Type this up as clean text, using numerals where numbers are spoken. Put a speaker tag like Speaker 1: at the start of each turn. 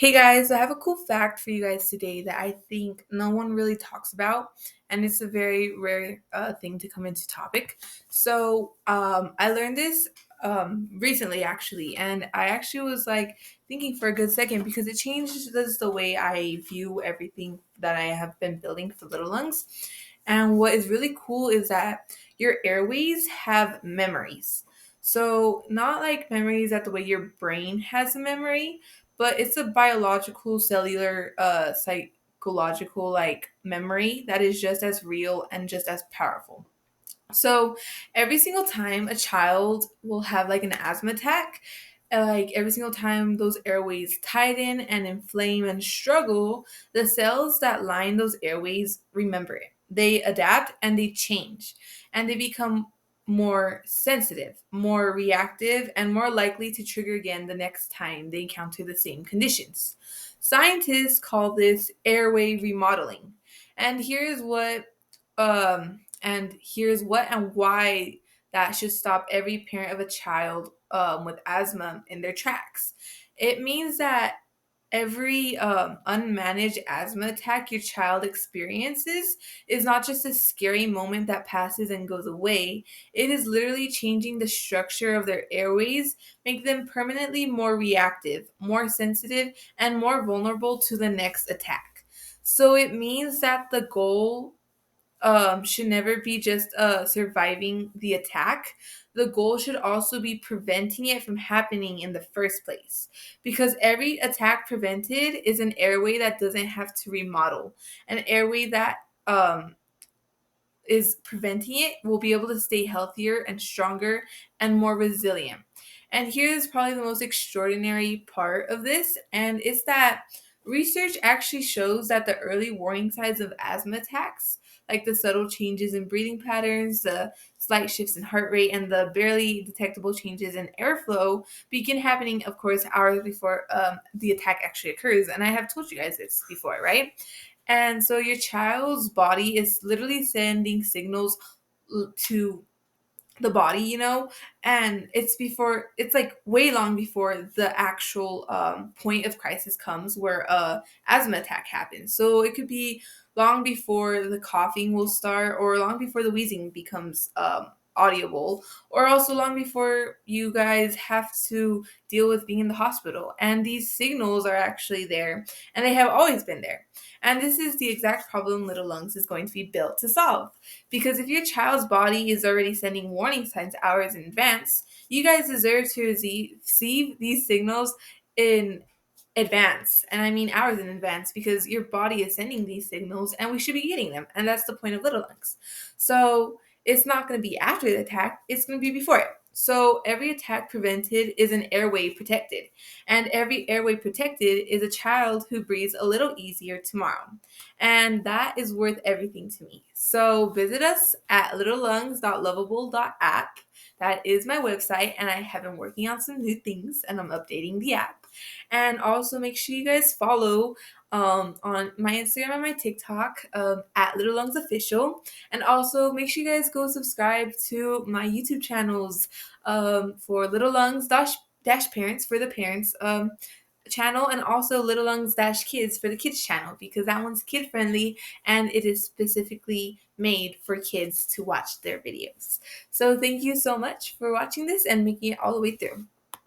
Speaker 1: Hey guys, I have a cool fact for you guys today that I think no one really talks about, and it's a very rare thing to come into topic. I learned this recently, actually, and I actually was like thinking for a good second because it changes the way I view everything that I have been building for Little Lungs. And what is really cool is that your airways have memories. So, not like memories that the way your brain has a memory, but it's a biological, cellular, psychological like memory that is just as real and just as powerful. So every single time a child will have like an asthma attack, like every single time those airways tighten and inflame and struggle, the cells that line those airways remember it. They adapt and they change, and they become more sensitive, more reactive, and more likely to trigger again the next time they encounter the same conditions. Scientists call this airway remodeling. And here's what and why that should stop every parent of a child with asthma in their tracks. It means that every unmanaged asthma attack your child experiences is not just a scary moment that passes and goes away. It is literally changing the structure of their airways, make them permanently more reactive, more sensitive, and more vulnerable to the next attack. So it means that the goal should never be just surviving the attack. The goal should also be preventing it from happening in the first place. Because every attack prevented is an airway that doesn't have to remodel. An airway that is preventing it will be able to stay healthier and stronger and more resilient. And here's probably the most extraordinary part of this, and it's that research actually shows that the early warning signs of asthma attacks, like the subtle changes in breathing patterns, the slight shifts in heart rate, and the barely detectable changes in airflow, begin happening, of course, hours before the attack actually occurs. And I have told you guys this before, right? And so your child's body is literally sending signals to the body, and it's like way long before the actual point of crisis comes where asthma attack happens. So it could be long before the coughing will start, or long before the wheezing becomes audible, or also long before you guys have to deal with being in the hospital. And these signals are actually there, and they have always been there. And this is the exact problem Little Lungs is going to be built to solve. Because if your child's body is already sending warning signs hours in advance, you guys deserve to receive these signals in advance. And I mean hours in advance, because your body is sending these signals and we should be getting them. And that's the point of Little Lungs. So it's not going to be after the attack, it's going to be before it. So every attack prevented is an airway protected. And every airway protected is a child who breathes a little easier tomorrow. And that is worth everything to me. So visit us at littlelungs.lovable.app. That is my website, and I have been working on some new things, and I'm updating the app. And also make sure you guys follow on my Instagram and my TikTok at LittleLungsOfficial. And also make sure you guys go subscribe to my YouTube channels for LittleLungs-Parents for the parents channel, and also Little Lungs Dash Kids for the kids channel, because that one's kid friendly and it is specifically made for kids to watch their videos. So thank you so much for watching this and making it all the way through.